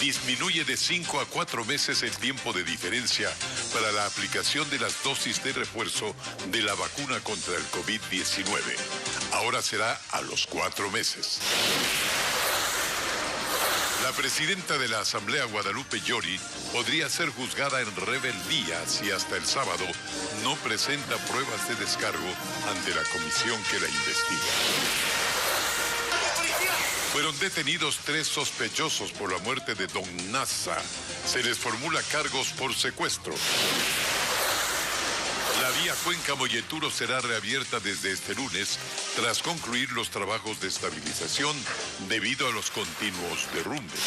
Disminuye de 5 a 4 meses el tiempo de diferencia para la aplicación de las dosis de refuerzo de la vacuna contra el COVID-19. Ahora será a los 4 meses. La presidenta de la Asamblea, Guadalupe Llori, podría ser juzgada en rebeldía si hasta el sábado no presenta pruebas de descargo ante la comisión que la investiga. Fueron detenidos 3 sospechosos por la muerte de Don Nasa. Se les formula cargos por secuestro. La vía Cuenca-Molleturo será reabierta desde este lunes tras concluir los trabajos de estabilización debido a los continuos derrumbes.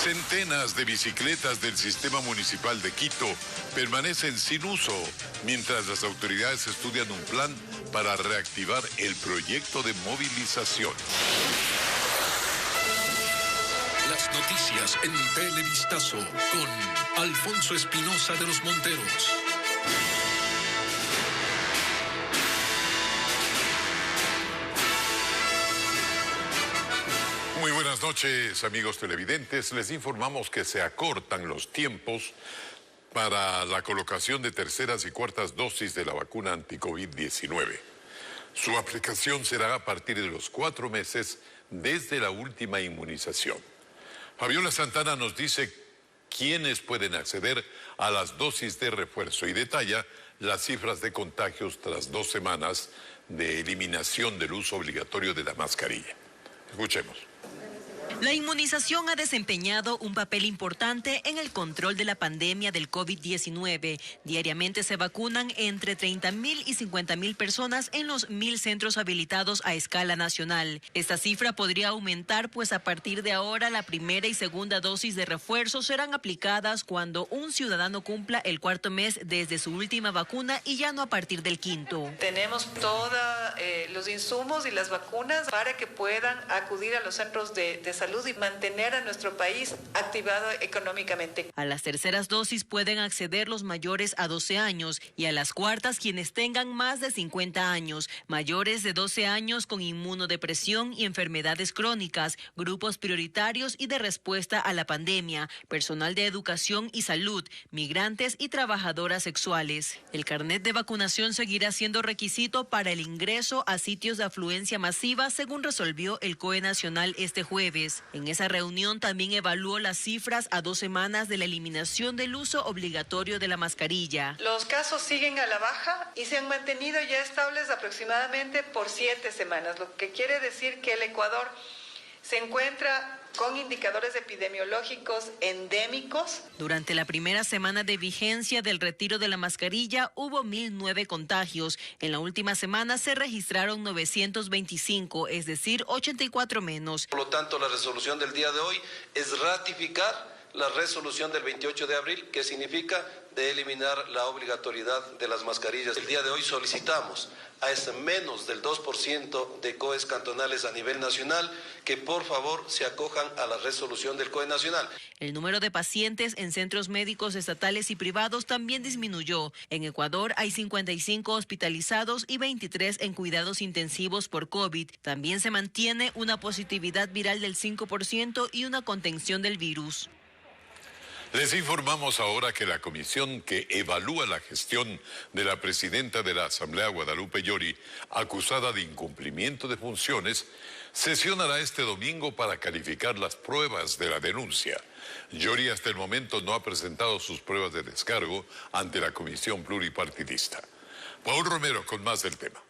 Centenas de bicicletas del sistema municipal de Quito permanecen sin uso mientras las autoridades estudian un plan para reactivar el proyecto de movilización. Las noticias en Televistazo con Alfonso Espinosa de los Monteros. Muy buenas noches, amigos televidentes. Les informamos que se acortan los tiempos para la colocación de terceras y cuartas dosis de la vacuna anti-COVID-19. Su aplicación será a partir de los 4 meses desde la última inmunización. Fabiola Santana nos dice quiénes pueden acceder a las dosis de refuerzo y detalla las cifras de contagios tras 2 semanas de eliminación del uso obligatorio de la mascarilla. Escuchemos. La inmunización ha desempeñado un papel importante en el control de la pandemia del COVID-19. Diariamente se vacunan entre 30.000 y 50.000 personas en los 1.000 centros habilitados a escala nacional. Esta cifra podría aumentar, pues a partir de ahora la primera y segunda dosis de refuerzo serán aplicadas cuando un ciudadano cumpla el 4º mes desde su última vacuna y ya no a partir del 5º. Tenemos todos los insumos y las vacunas para que puedan acudir a los centros de salud y mantener a nuestro país activado económicamente. A las terceras dosis pueden acceder los mayores a 12 años y a las cuartas quienes tengan más de 50 años, mayores de 12 años con inmunodepresión y enfermedades crónicas, grupos prioritarios y de respuesta a la pandemia, personal de educación y salud, migrantes y trabajadoras sexuales. El carnet de vacunación seguirá siendo requisito para el ingreso a sitios de afluencia masiva, según resolvió el COE Nacional este jueves. En esa reunión también evaluó las cifras a 2 semanas de la eliminación del uso obligatorio de la mascarilla. Los casos siguen a la baja y se han mantenido ya estables aproximadamente por 7 semanas, lo que quiere decir que el Ecuador se encuentra con indicadores epidemiológicos endémicos. Durante la primera semana de vigencia del retiro de la mascarilla hubo 1.009 contagios. En la última semana se registraron 925, es decir, 84 menos. Por lo tanto, la resolución del día de hoy es ratificar la resolución del 28 de abril, que significa de eliminar la obligatoriedad de las mascarillas. El día de hoy solicitamos a ese menos del 2% de COEs cantonales a nivel nacional que por favor se acojan a la resolución del COE nacional. El número de pacientes en centros médicos estatales y privados también disminuyó. En Ecuador hay 55 hospitalizados y 23 en cuidados intensivos por COVID. También se mantiene una positividad viral del 5% y una contención del virus. Les informamos ahora que la comisión que evalúa la gestión de la presidenta de la Asamblea, Guadalupe Llori, acusada de incumplimiento de funciones, sesionará este domingo para calificar las pruebas de la denuncia. Llori hasta el momento no ha presentado sus pruebas de descargo ante la comisión pluripartidista. Paul Romero con más del tema.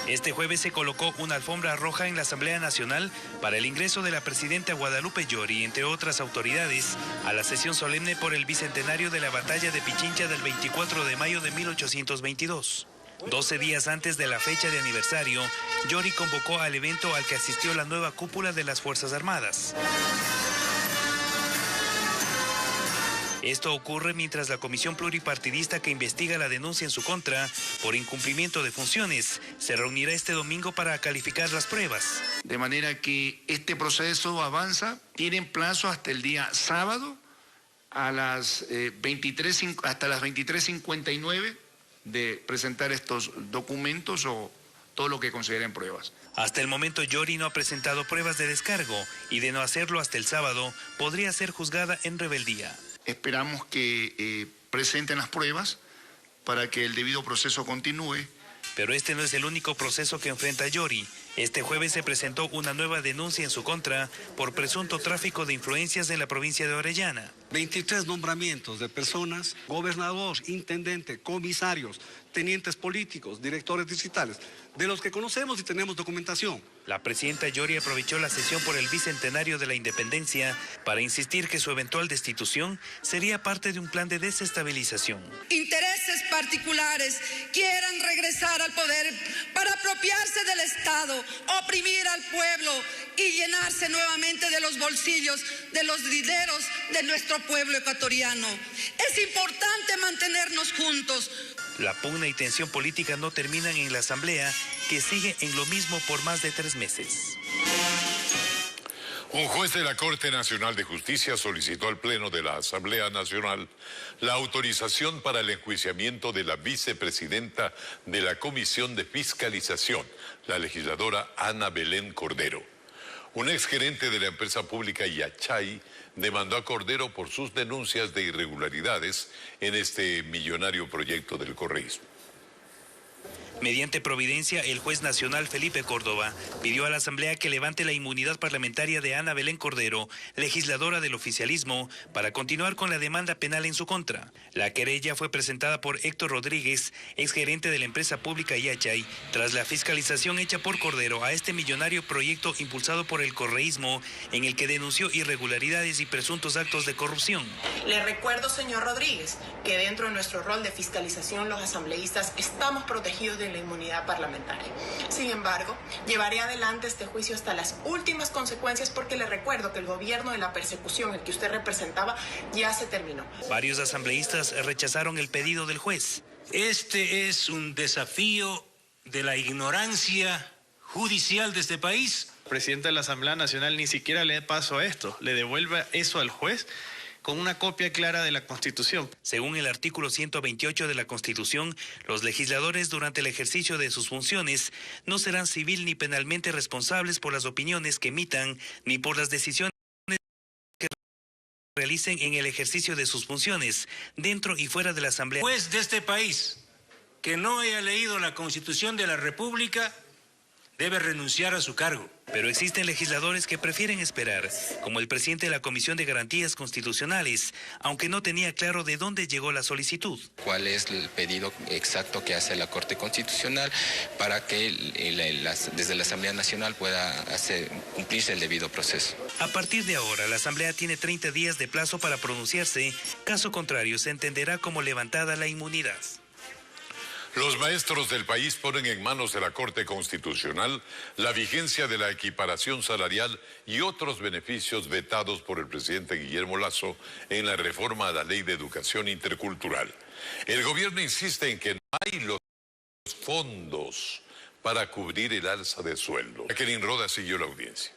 Este jueves se colocó una alfombra roja en la Asamblea Nacional para el ingreso de la presidenta Guadalupe Llori, entre otras autoridades, a la sesión solemne por el bicentenario de la batalla de Pichincha del 24 de mayo de 1822. 12 días antes de la fecha de aniversario, Llori convocó al evento al que asistió la nueva cúpula de las Fuerzas Armadas. Esto ocurre mientras la comisión pluripartidista que investiga la denuncia en su contra por incumplimiento de funciones se reunirá este domingo para calificar las pruebas. De manera que este proceso avanza, tienen plazo hasta el día sábado a las hasta las 23:59 de presentar estos documentos o todo lo que consideren pruebas. Hasta el momento Yori no ha presentado pruebas de descargo y de no hacerlo hasta el sábado podría ser juzgada en rebeldía. Esperamos que presenten las pruebas para que el debido proceso continúe. Pero este no es el único proceso que enfrenta Yori. Este jueves se presentó una nueva denuncia en su contra por presunto tráfico de influencias en la provincia de Orellana. 23 nombramientos de personas, gobernador, intendente, comisarios, tenientes políticos, directores distritales, de los que conocemos y tenemos documentación. La presidenta Yori aprovechó la sesión por el bicentenario de la independencia para insistir que su eventual destitución sería parte de un plan de desestabilización. Intereses particulares quieran regresar al poder para apropiarse del Estado, oprimir al pueblo y llenarse nuevamente de los bolsillos de los dineros de nuestro pueblo ecuatoriano. Es importante mantenernos juntos. La pugna y tensión política no terminan en la Asamblea, que sigue en lo mismo por más de 3 meses. Un juez de la Corte Nacional de Justicia solicitó al Pleno de la Asamblea Nacional la autorización para el enjuiciamiento de la vicepresidenta de la Comisión de Fiscalización, la legisladora Ana Belén Cordero. Un exgerente de la empresa pública Yachay demandó a Cordero por sus denuncias de irregularidades en este millonario proyecto del correísmo. Mediante providencia, el juez nacional Felipe Córdoba pidió a la Asamblea que levante la inmunidad parlamentaria de Ana Belén Cordero, legisladora del oficialismo, para continuar con la demanda penal en su contra. La querella fue presentada por Héctor Rodríguez, exgerente de la empresa pública Yachay, tras la fiscalización hecha por Cordero a este millonario proyecto impulsado por el correísmo, en el que denunció irregularidades y presuntos actos de corrupción. Le recuerdo, señor Rodríguez, que dentro de nuestro rol de fiscalización los asambleístas estamos protegidos de la inmunidad parlamentaria. Sin embargo, llevaré adelante este juicio hasta las últimas consecuencias porque le recuerdo que el gobierno de la persecución, el que usted representaba, ya se terminó. Varios asambleístas rechazaron el pedido del juez. Este es un desafío de la ignorancia judicial de este país. El presidente de la Asamblea Nacional ni siquiera le da paso a esto, le devuelve eso al juez con una copia clara de la Constitución. Según el artículo 128 de la Constitución, los legisladores durante el ejercicio de sus funciones no serán civil ni penalmente responsables por las opiniones que emitan ni por las decisiones que realicen en el ejercicio de sus funciones, dentro y fuera de la Asamblea. El juez de este país que no haya leído la Constitución de la República debe renunciar a su cargo. Pero existen legisladores que prefieren esperar, como el presidente de la Comisión de Garantías Constitucionales, aunque no tenía claro de dónde llegó la solicitud. ¿Cuál es el pedido exacto que hace la Corte Constitucional para que desde la Asamblea Nacional pueda cumplirse el debido proceso? A partir de ahora, la Asamblea tiene 30 días de plazo para pronunciarse, caso contrario se entenderá como levantada la inmunidad. Los maestros del país ponen en manos de la Corte Constitucional la vigencia de la equiparación salarial y otros beneficios vetados por el presidente Guillermo Lasso en la reforma a la Ley de Educación Intercultural. El gobierno insiste en que no hay los fondos para cubrir el alza de sueldo. Jacqueline Roda siguió la audiencia.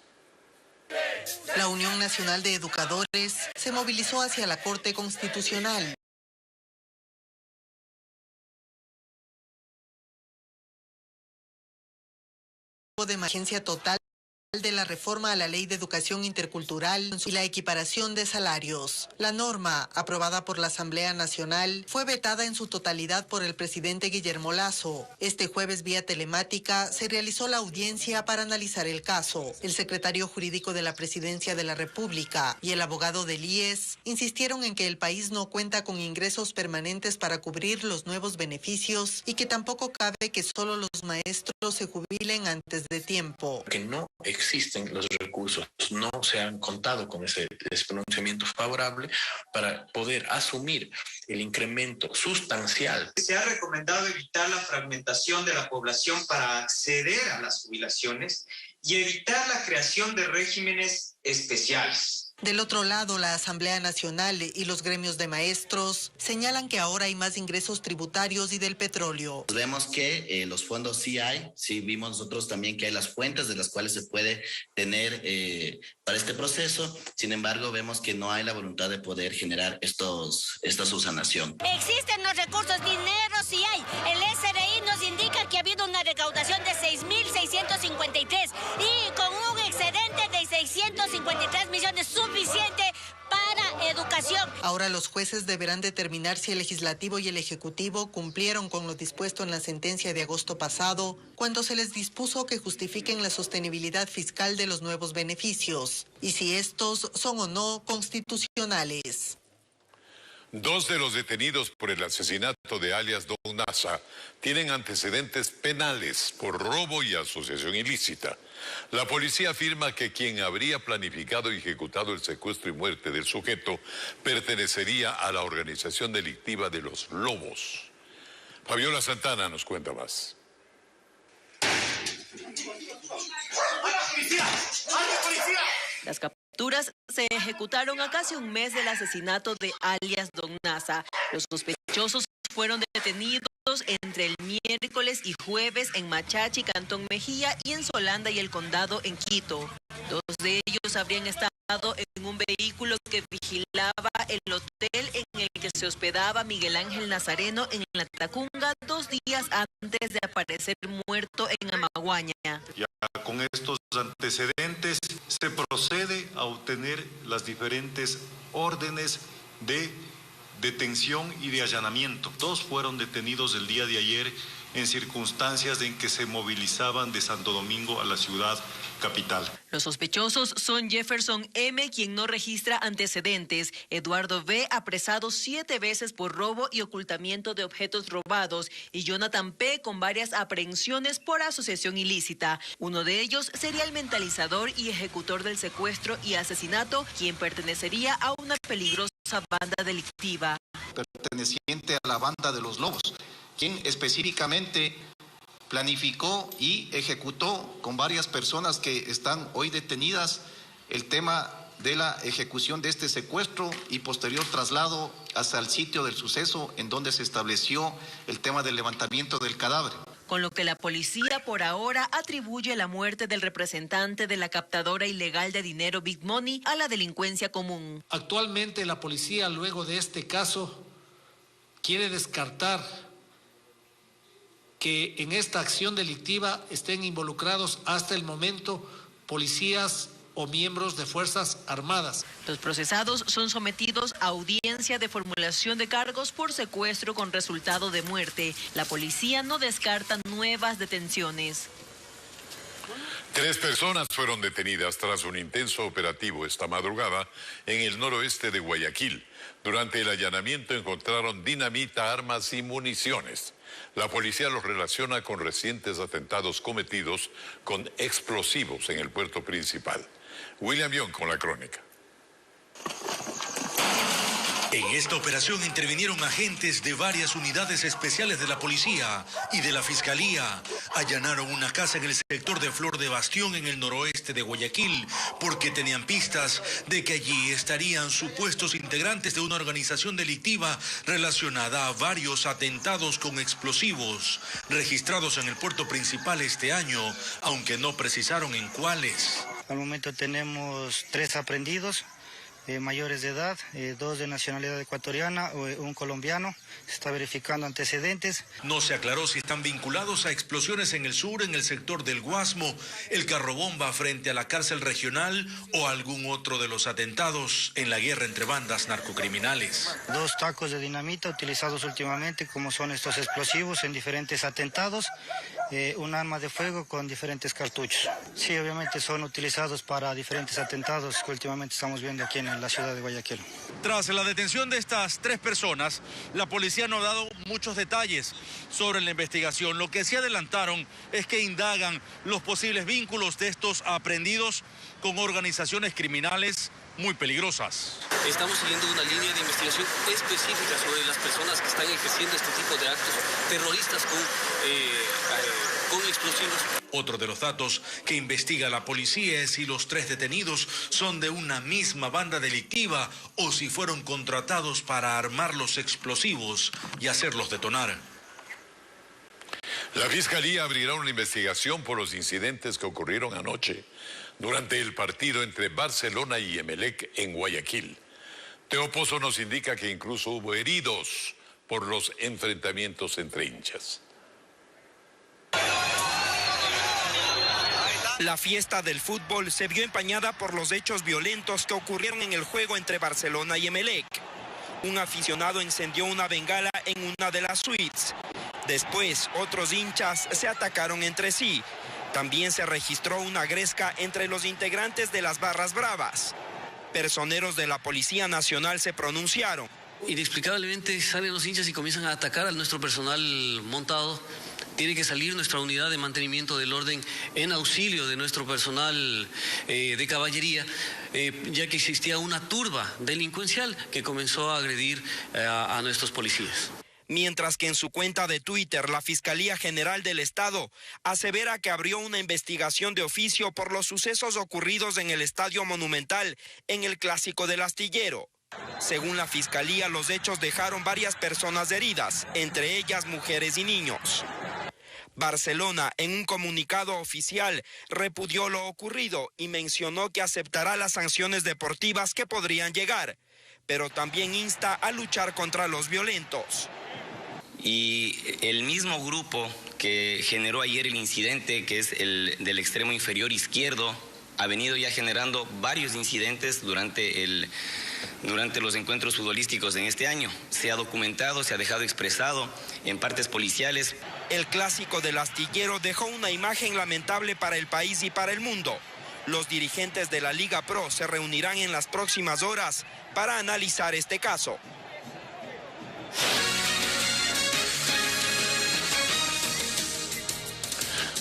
La Unión Nacional de Educadores se movilizó hacia la Corte Constitucional de emergencia total de la reforma a la Ley de Educación Intercultural y la equiparación de salarios. La norma, aprobada por la Asamblea Nacional, fue vetada en su totalidad por el presidente Guillermo Lasso. Este jueves, vía telemática, se realizó la audiencia para analizar el caso. El secretario jurídico de la Presidencia de la República y el abogado del IES insistieron en que el país no cuenta con ingresos permanentes para cubrir los nuevos beneficios y que tampoco cabe que solo los maestros se jubilen antes de tiempo. Que no existen los recursos, no se han contado con ese pronunciamiento favorable para poder asumir el incremento sustancial. Se ha recomendado evitar la fragmentación de la población para acceder a las jubilaciones y evitar la creación de regímenes especiales. Del otro lado, la Asamblea Nacional y los gremios de maestros señalan que ahora hay más ingresos tributarios y del petróleo. Vemos que los fondos sí hay, sí vimos nosotros también que hay las fuentes de las cuales se puede tener para este proceso, sin embargo vemos que no hay la voluntad de poder generar esta subsanación. Existen los recursos, dinero sí hay, el SRI nos indica que ha habido tenido una recaudación de 6.653 y con un excedente de 653 millones suficiente para educación. Ahora los jueces deberán determinar si el Legislativo y el Ejecutivo cumplieron con lo dispuesto en la sentencia de agosto pasado, cuando se les dispuso que justifiquen la sostenibilidad fiscal de los nuevos beneficios, y si estos son o no constitucionales. 2 de los detenidos por el asesinato de alias Don Nasa tienen antecedentes penales por robo y asociación ilícita. La policía afirma que quien habría planificado y ejecutado el secuestro y muerte del sujeto pertenecería a la organización delictiva de los Lobos. Fabiola Santana nos cuenta más. Las capturas se ejecutaron a casi un mes del asesinato de alias Don Nasa. Los sospechosos fueron detenidos entre el miércoles y jueves en Machachi, Cantón Mejía, y en Solanda y el Condado en Quito. 2 de ellos habrían estado en un vehículo que vigilaba el hotel en el que se hospedaba Miguel Ángel Nazareno en La Tacunga 2 días antes de aparecer muerto en Amaguaña. Ya con estos antecedentes se procede a obtener las diferentes órdenes de detención y de allanamiento. 2 fueron detenidos el día de ayer en circunstancias en que se movilizaban de Santo Domingo a la ciudad capital. Los sospechosos son Jefferson M., quien no registra antecedentes, Eduardo B., apresado 7 veces por robo y ocultamiento de objetos robados, y Jonathan P., con varias aprehensiones por asociación ilícita. Uno de ellos sería el mentalizador y ejecutor del secuestro y asesinato, quien pertenecería a una peligrosa banda delictiva. Perteneciente a la banda de los Lobos, quien específicamente planificó y ejecutó con varias personas que están hoy detenidas el tema de la ejecución de este secuestro y posterior traslado hasta el sitio del suceso en donde se estableció el tema del levantamiento del cadáver. Con lo que la policía por ahora atribuye la muerte del representante de la captadora ilegal de dinero Big Money a la delincuencia común. Actualmente la policía, luego de este caso, quiere descartar que en esta acción delictiva estén involucrados hasta el momento policías o miembros de Fuerzas Armadas. Los procesados son sometidos a audiencia de formulación de cargos por secuestro con resultado de muerte. La policía no descarta nuevas detenciones. 3 personas fueron detenidas tras un intenso operativo esta madrugada en el noroeste de Guayaquil. Durante el allanamiento encontraron dinamita, armas y municiones. La policía los relaciona con recientes atentados cometidos con explosivos en el puerto principal. William Young con la crónica. En esta operación intervinieron agentes de varias unidades especiales de la policía y de la fiscalía. Allanaron una casa en el sector de Flor de Bastión, en el noroeste de Guayaquil, porque tenían pistas de que allí estarían supuestos integrantes de una organización delictiva relacionada a varios atentados con explosivos, registrados en el puerto principal este año, aunque no precisaron en cuáles. Al momento tenemos 3 aprehendidos. Mayores de edad, 2 de nacionalidad ecuatoriana, un colombiano. Se está verificando antecedentes. No se aclaró si están vinculados a explosiones en el sur, en el sector del Guasmo, el carrobomba frente a la cárcel regional o algún otro de los atentados en la guerra entre bandas narcocriminales. 2 tacos de dinamita utilizados últimamente, como son estos explosivos en diferentes atentados. Un arma de fuego con diferentes cartuchos. Sí, obviamente son utilizados para diferentes atentados que últimamente estamos viendo aquí en la ciudad de Guayaquil. Tras la detención de estas 3 personas, la policía no ha dado muchos detalles sobre la investigación. Lo que sí adelantaron es que indagan los posibles vínculos de estos aprehendidos con organizaciones criminales muy peligrosas. Estamos siguiendo una línea de investigación específica sobre las personas que están ejerciendo este tipo de actos terroristas con explosivos. Otro de los datos que investiga la policía es si los 3 detenidos son de una misma banda delictiva o si fueron contratados para armar los explosivos y hacerlos detonar. La Fiscalía abrirá una investigación por los incidentes que ocurrieron anoche durante el partido entre Barcelona y Emelec en Guayaquil. Teo Pozo nos indica que incluso hubo heridos por los enfrentamientos entre hinchas. La fiesta del fútbol se vio empañada por los hechos violentos que ocurrieron en el juego entre Barcelona y Emelec. Un aficionado encendió una bengala en una de las suites. Después, otros hinchas se atacaron entre sí. También se registró una gresca entre los integrantes de las Barras Bravas. Personeros de la Policía Nacional se pronunciaron. Inexplicablemente salen los hinchas y comienzan a atacar a nuestro personal montado. Tiene que salir nuestra unidad de mantenimiento del orden en auxilio de nuestro personal de caballería, ya que existía una turba delincuencial que comenzó a agredir a nuestros policías. Mientras que en su cuenta de Twitter, la Fiscalía General del Estado asevera que abrió una investigación de oficio por los sucesos ocurridos en el Estadio Monumental en el Clásico del Astillero. Según la Fiscalía, los hechos dejaron varias personas heridas, entre ellas mujeres y niños. Barcelona, en un comunicado oficial, repudió lo ocurrido y mencionó que aceptará las sanciones deportivas que podrían llegar, pero también insta a luchar contra los violentos. Y el mismo grupo que generó ayer el incidente, que es el del extremo inferior izquierdo, ha venido ya generando varios incidentes durante los encuentros futbolísticos en este año. Se ha documentado, se ha dejado expresado en partes policiales. El Clásico del Astillero dejó una imagen lamentable para el país y para el mundo. Los dirigentes de la Liga Pro se reunirán en las próximas horas para analizar este caso.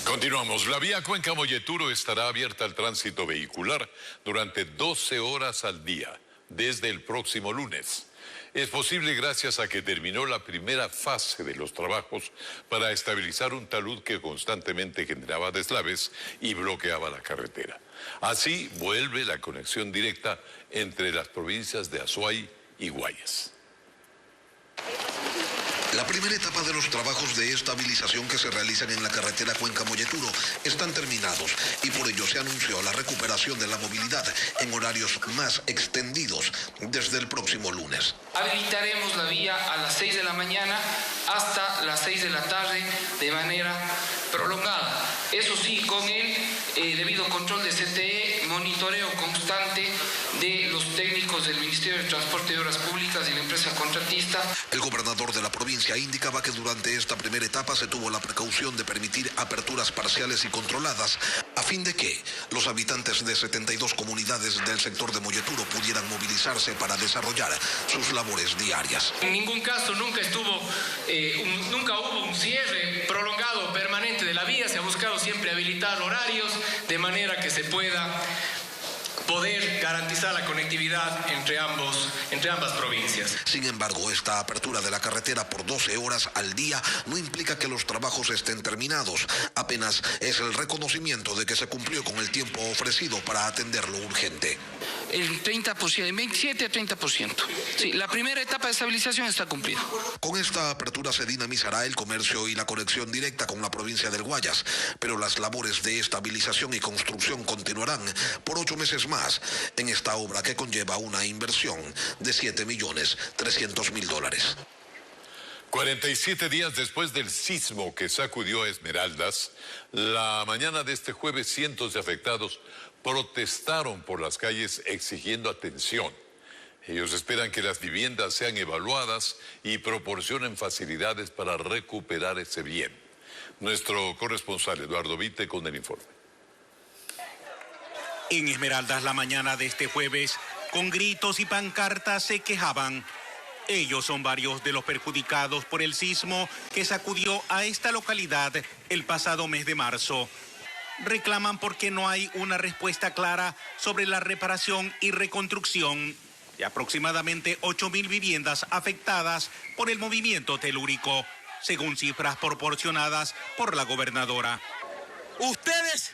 Continuamos. La vía Cuenca-Molleturo estará abierta al tránsito vehicular durante 12 horas al día, desde el próximo lunes. Es posible gracias a que terminó la primera fase de los trabajos para estabilizar un talud que constantemente generaba deslaves y bloqueaba la carretera. Así vuelve la conexión directa entre las provincias de Azuay y Guayas. La primera etapa de los trabajos de estabilización que se realizan en la carretera Cuenca-Molleturo están terminados y por ello se anunció la recuperación de la movilidad en horarios más extendidos desde el próximo lunes. Habilitaremos la vía a las 6 de la mañana hasta las 6 de la tarde de manera prolongada. Eso sí, con el debido control de CTE, monitoreo constante de los técnicos del Ministerio de Transporte y Obras Públicas y la empresa contratista. El gobernador de la provincia indicaba que durante esta primera etapa se tuvo la precaución de permitir aperturas parciales y controladas a fin de que los habitantes de 72 comunidades del sector de Molleturo pudieran movilizarse para desarrollar sus labores diarias. En ningún caso nunca hubo un cierre prolongado permanente de la vía, se ha buscado siempre habilitar horarios de manera que se pueda poder garantizar la conectividad entre ambas provincias. Sin embargo, esta apertura de la carretera por 12 horas al día no implica que los trabajos estén terminados. Apenas es el reconocimiento de que se cumplió con el tiempo ofrecido para atender lo urgente. El 30%, 27 a 30%. Sí, la primera etapa de estabilización está cumplida. Con esta apertura se dinamizará el comercio y la conexión directa con la provincia del Guayas, pero las labores de estabilización y construcción continuarán por 8 meses más en esta obra que conlleva una inversión de $7.300.000. 47 días después del sismo que sacudió a Esmeraldas, la mañana de este jueves cientos de afectados protestaron por las calles exigiendo atención. Ellos esperan que las viviendas sean evaluadas y proporcionen facilidades para recuperar ese bien. Nuestro corresponsal Eduardo Vite con el informe. En Esmeraldas la mañana de este jueves, con gritos y pancartas se quejaban. Ellos son varios de los perjudicados por el sismo que sacudió a esta localidad el pasado mes de marzo. Reclaman porque no hay una respuesta clara sobre la reparación y reconstrucción de aproximadamente 8.000 viviendas afectadas por el movimiento telúrico, según cifras proporcionadas por la gobernadora. Ustedes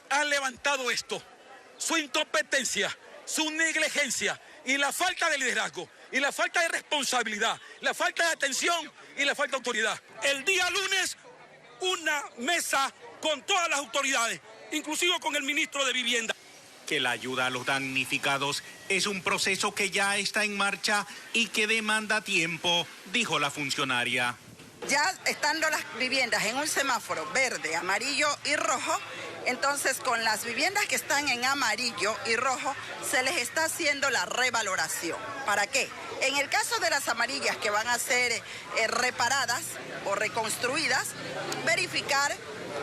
han levantado esto. Su incompetencia, su negligencia y la falta de liderazgo y la falta de responsabilidad, la falta de atención y la falta de autoridad. El día lunes, una mesa con todas las autoridades, inclusive con el ministro de Vivienda. Que la ayuda a los damnificados es un proceso que ya está en marcha y que demanda tiempo, dijo la funcionaria. Ya estando las viviendas en un semáforo verde, amarillo y rojo, entonces con las viviendas que están en amarillo y rojo se les está haciendo la revaloración. ¿Para qué? En el caso de las amarillas que van a ser reparadas o reconstruidas, verificar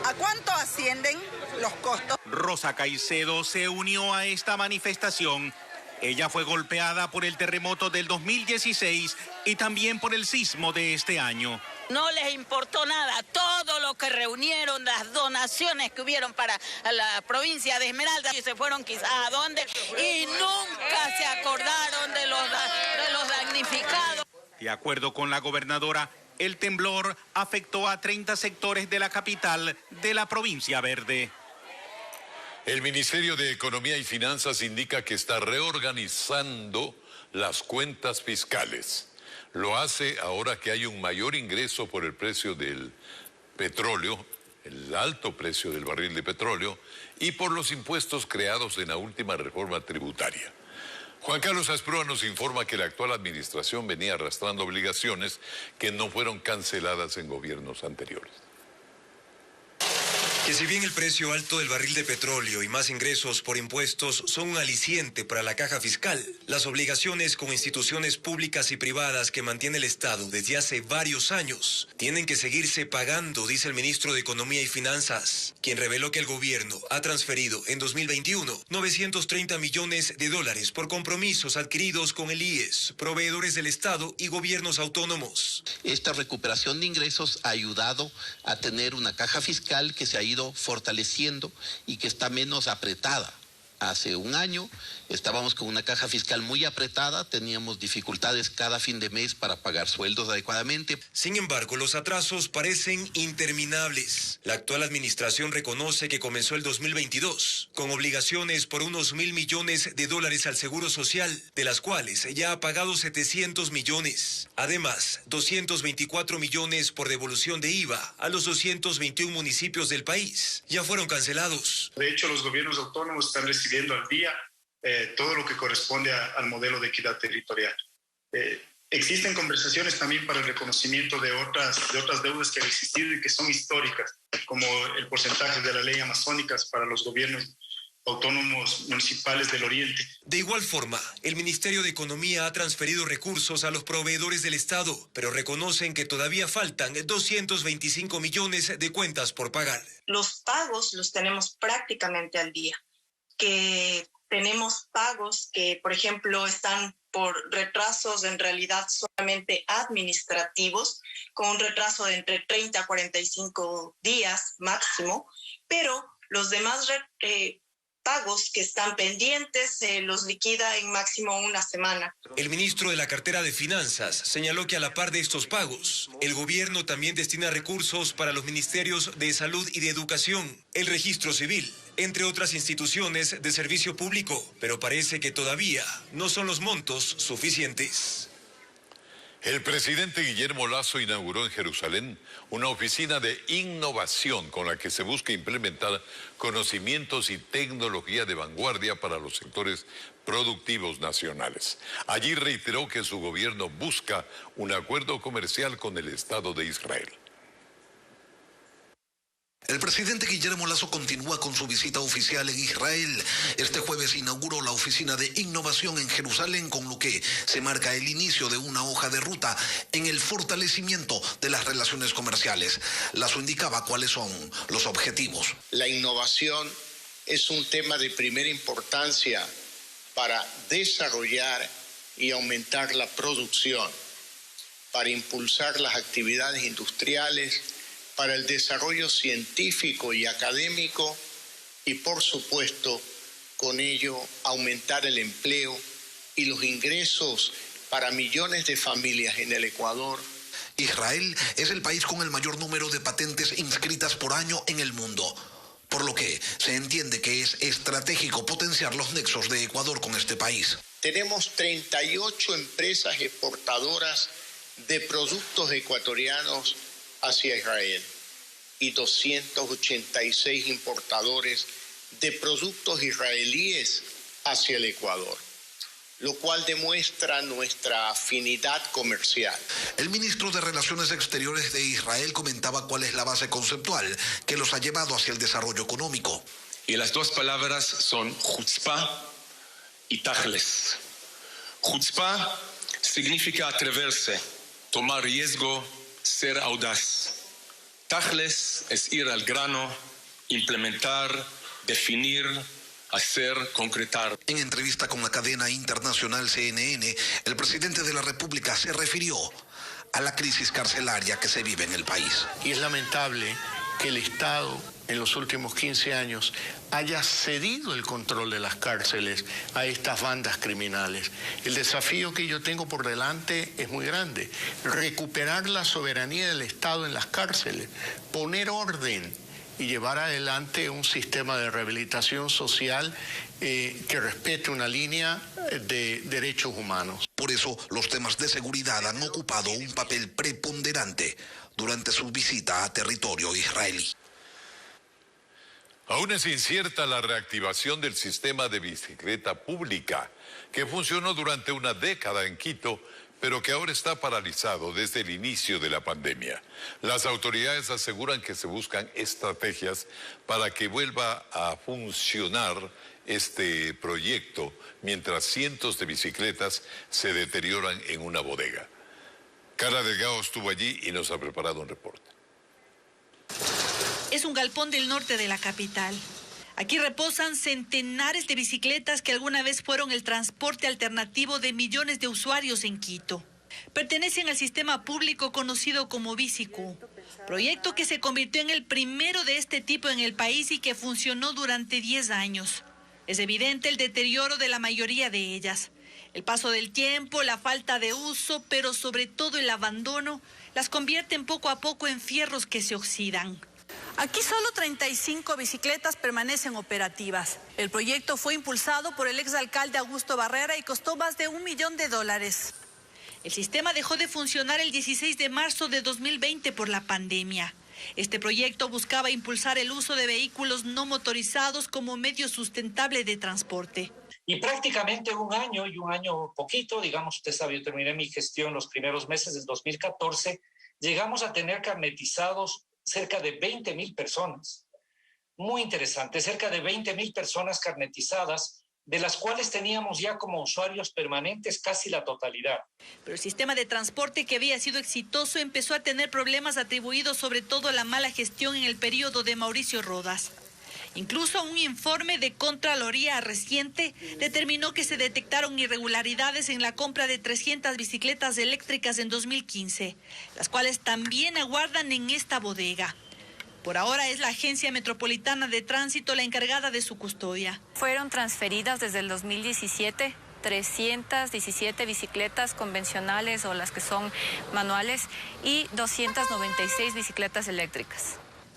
a cuánto ascienden los costos. Rosa Caicedo se unió a esta manifestación. Ella fue golpeada por el terremoto del 2016 y también por el sismo de este año. No les importó nada, todo lo que reunieron, las donaciones que hubieron para la provincia de Esmeralda, y se fueron quizás a dónde, y nunca se acordaron de los damnificados. De acuerdo con la gobernadora, el temblor afectó a 30 sectores de la capital de la provincia verde. El Ministerio de Economía y Finanzas indica que está reorganizando las cuentas fiscales. Lo hace ahora que hay un mayor ingreso por el precio del petróleo, el alto precio del barril de petróleo, y por los impuestos creados en la última reforma tributaria. Juan Carlos Asprúa nos informa que la actual administración venía arrastrando obligaciones que no fueron canceladas en gobiernos anteriores. Que si bien el precio alto del barril de petróleo y más ingresos por impuestos son un aliciente para la caja fiscal, las obligaciones con instituciones públicas y privadas que mantiene el Estado desde hace varios años tienen que seguirse pagando, dice el ministro de Economía y Finanzas, quien reveló que el gobierno ha transferido en 2021 $930 millones por compromisos adquiridos con el IES, proveedores del Estado y gobiernos autónomos. Esta recuperación de ingresos ha ayudado a tener una caja fiscal que se ha ido fortaleciendo y que está menos apretada. Hace un año estábamos con una caja fiscal muy apretada, teníamos dificultades cada fin de mes para pagar sueldos adecuadamente. Sin embargo, los atrasos parecen interminables. La actual administración reconoce que comenzó el 2022 con obligaciones por unos $1.000 millones al Seguro Social, de las cuales ya ha pagado 700 millones. Además, 224 millones por devolución de IVA a los 221 municipios del país ya fueron cancelados. De hecho, los gobiernos autónomos están recibiendo al día todo lo que corresponde al modelo de equidad territorial. Existen conversaciones también para el reconocimiento de otras deudas que han existido y que son históricas, como el porcentaje de la ley amazónicas para los gobiernos autónomos municipales del Oriente. De igual forma, el Ministerio de Economía ha transferido recursos a los proveedores del Estado, pero reconocen que todavía faltan 225 millones de cuentas por pagar. Los pagos los tenemos prácticamente al día, que tenemos pagos que, por ejemplo, están por retrasos en realidad solamente administrativos, con un retraso de entre 30 a 45 días máximo, pero los demás pagos que están pendientes se los liquida en máximo una semana. El ministro de la cartera de Finanzas señaló que a la par de estos pagos, el gobierno también destina recursos para los ministerios de Salud y de Educación, el Registro Civil, entre otras instituciones de servicio público, pero parece que todavía no son los montos suficientes. El presidente Guillermo Lasso inauguró en Jerusalén una oficina de innovación con la que se busca implementar conocimientos y tecnología de vanguardia para los sectores productivos nacionales. Allí reiteró que su gobierno busca un acuerdo comercial con el Estado de Israel. El presidente Guillermo Lasso continúa con su visita oficial en Israel. Este jueves inauguró la oficina de innovación en Jerusalén, con lo que se marca el inicio de una hoja de ruta en el fortalecimiento de las relaciones comerciales. Lasso indicaba cuáles son los objetivos. La innovación es un tema de primera importancia para desarrollar y aumentar la producción, para impulsar las actividades industriales, para el desarrollo científico y académico y, por supuesto, con ello aumentar el empleo y los ingresos para millones de familias en el Ecuador. Israel es el país con el mayor número de patentes inscritas por año en el mundo, por lo que se entiende que es estratégico potenciar los nexos de Ecuador con este país. Tenemos 38 empresas exportadoras de productos ecuatorianos hacia Israel y 286 importadores de productos israelíes hacia el Ecuador. lo cual demuestra nuestra afinidad comercial. El ministro de Relaciones Exteriores de Israel comentaba cuál es la base conceptual que los ha llevado hacia el desarrollo económico. Y las dos palabras son chutzpah y tachles. Chutzpah significa atreverse, tomar riesgo, ser audaz. Tachles es ir al grano, implementar, definir, hacer, concretar. En entrevista con la cadena internacional CNN, el presidente de la República se refirió a la crisis carcelaria que se vive en el país. Y es lamentable que el Estado en los últimos 15 años haya cedido el control de las cárceles a estas bandas criminales. El desafío que yo tengo por delante es muy grande. Recuperar la soberanía del Estado en las cárceles, poner orden y llevar adelante un sistema de rehabilitación social que respete una línea de derechos humanos. Por eso, los temas de seguridad han ocupado un papel preponderante durante su visita a territorio israelí. Aún es incierta la reactivación del sistema de bicicleta pública, que funcionó durante una década en Quito, pero que ahora está paralizado desde el inicio de la pandemia. Las autoridades aseguran que se buscan estrategias para que vuelva a funcionar este proyecto, mientras cientos de bicicletas se deterioran en una bodega. Carla Delgado estuvo allí y nos ha preparado un reporte. Es un galpón del norte de la capital. Aquí reposan centenares de bicicletas que alguna vez fueron el transporte alternativo de millones de usuarios en Quito. Pertenecen al sistema público conocido como Bicicu, proyecto que se convirtió en el primero de este tipo en el país y que funcionó durante 10 años. Es evidente el deterioro de la mayoría de ellas. El paso del tiempo, la falta de uso, pero sobre todo el abandono, las convierten poco a poco en fierros que se oxidan. Aquí solo 35 bicicletas permanecen operativas. El proyecto fue impulsado por el exalcalde Augusto Barrera y costó más de $1 millón. El sistema dejó de funcionar el 16 de marzo de 2020 por la pandemia. Este proyecto buscaba impulsar el uso de vehículos no motorizados como medio sustentable de transporte. Y prácticamente un año y un año poquito, digamos, usted sabe, yo terminé mi gestión los primeros meses del 2014, llegamos a tener carnetizados cerca de 20,000 personas. Muy interesante, cerca de 20,000 personas carnetizadas, de las cuales teníamos ya como usuarios permanentes casi la totalidad. Pero el sistema de transporte que había sido exitoso empezó a tener problemas atribuidos sobre todo a la mala gestión en el periodo de Mauricio Rodas. Incluso un informe de Contraloría reciente determinó que se detectaron irregularidades en la compra de 300 bicicletas eléctricas en 2015, las cuales también aguardan en esta bodega. Por ahora es la Agencia Metropolitana de Tránsito la encargada de su custodia. Fueron transferidas desde el 2017 317 bicicletas convencionales o las que son manuales y 296 bicicletas eléctricas.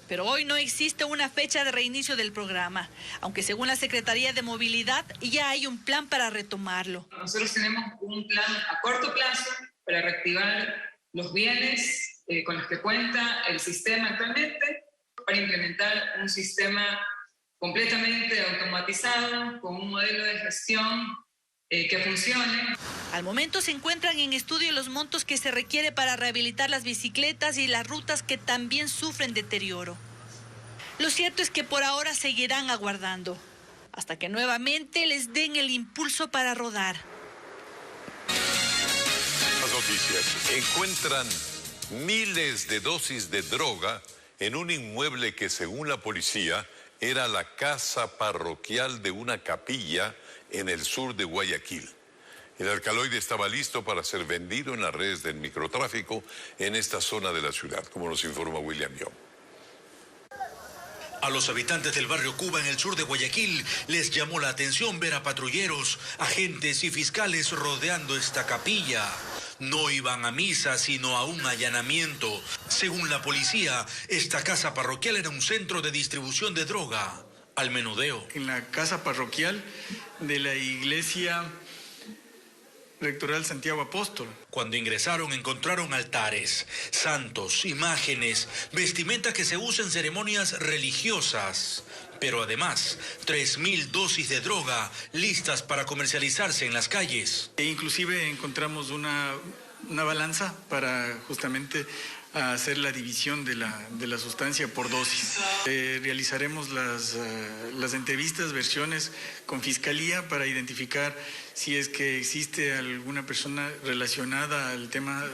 Pero hoy no existe una fecha de reinicio del programa, aunque según la Secretaría de Movilidad ya hay un plan para retomarlo. Nosotros tenemos un plan a corto plazo para reactivar los bienes con los que cuenta el sistema actualmente, para implementar un sistema completamente automatizado, con un modelo de gestión que funcione. Al momento se encuentran en estudio los montos que se requiere para rehabilitar las bicicletas y las rutas que también sufren deterioro. Lo cierto es que por ahora seguirán aguardando, hasta que nuevamente les den el impulso para rodar. Las noticias. Encuentran miles de dosis de droga en un inmueble que, según la policía, era la casa parroquial de una capilla en el sur de Guayaquil. El alcaloide estaba listo para ser vendido en las redes del microtráfico en esta zona de la ciudad, como nos informa William Young. A los habitantes del barrio Cuba en el sur de Guayaquil les llamó la atención ver a patrulleros, agentes y fiscales rodeando esta capilla. No iban a misa, sino a un allanamiento. Según la policía, esta casa parroquial era un centro de distribución de droga al menudeo. En la casa parroquial de la iglesia Rectoral Santiago Apóstol. Cuando ingresaron encontraron altares, santos, imágenes, vestimentas que se usan en ceremonias religiosas. pero además 3.000 dosis de droga listas para comercializarse en las calles. E inclusive encontramos una balanza para justamente hacer la división de la sustancia por dosis. Realizaremos las entrevistas, versiones con Fiscalía para identificar si es que existe alguna persona relacionada al tema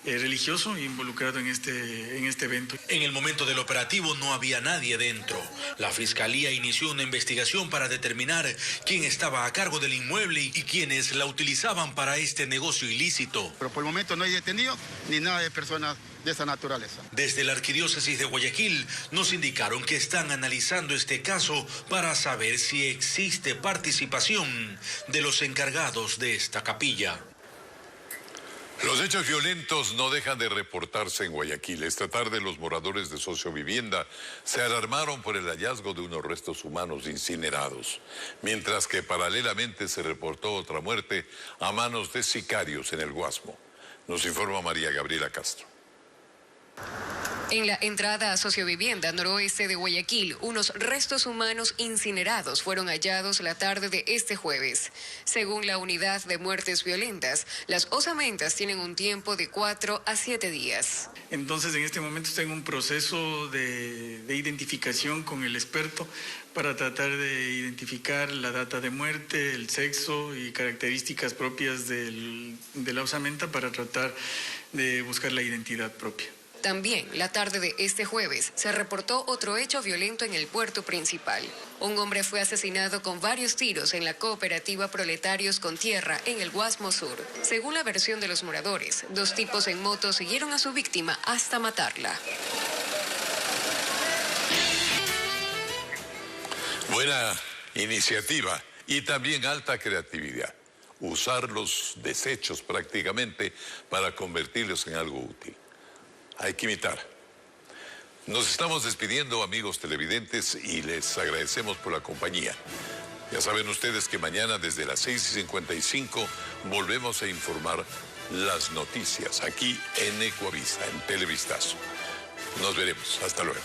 religioso involucrado en este evento. En el momento del operativo no había nadie dentro. La Fiscalía inició una investigación para determinar quién estaba a cargo del inmueble y quiénes la utilizaban para este negocio ilícito. Pero por el momento no hay detenidos ni nada de personas de esa naturaleza. Desde la Arquidiócesis de Guayaquil nos indicaron que están analizando este caso para saber si existe participación de los encargados de esta capilla. Los hechos violentos no dejan de reportarse en Guayaquil. Esta tarde los moradores de Sociovivienda se alarmaron por el hallazgo de unos restos humanos incinerados, mientras que paralelamente se reportó otra muerte a manos de sicarios en el Guasmo. Nos informa María Gabriela Castro. En la entrada a Sociovivienda noroeste de Guayaquil, unos restos humanos incinerados fueron hallados la tarde de este jueves. Según la Unidad de Muertes Violentas, las osamentas tienen un tiempo de 4 a 7 días. Entonces, en este momento está en un proceso de identificación con el experto para tratar de identificar la data de muerte, el sexo y características propias de la osamenta para tratar de buscar la identidad propia. También, la tarde de este jueves, se reportó otro hecho violento en el puerto principal. Un hombre fue asesinado con varios tiros en la cooperativa Proletarios con Tierra en el Guasmo Sur. Según la versión de los moradores, 2 tipos en moto siguieron a su víctima hasta matarla. Buena iniciativa y también alta creatividad. Usar los desechos prácticamente para convertirlos en algo útil. Hay que imitar. Nos estamos despidiendo, amigos televidentes, y les agradecemos por la compañía. Ya saben ustedes que mañana desde las 6:55 volvemos a informar las noticias aquí en Ecuavisa, en Televistazo. Nos veremos. Hasta luego.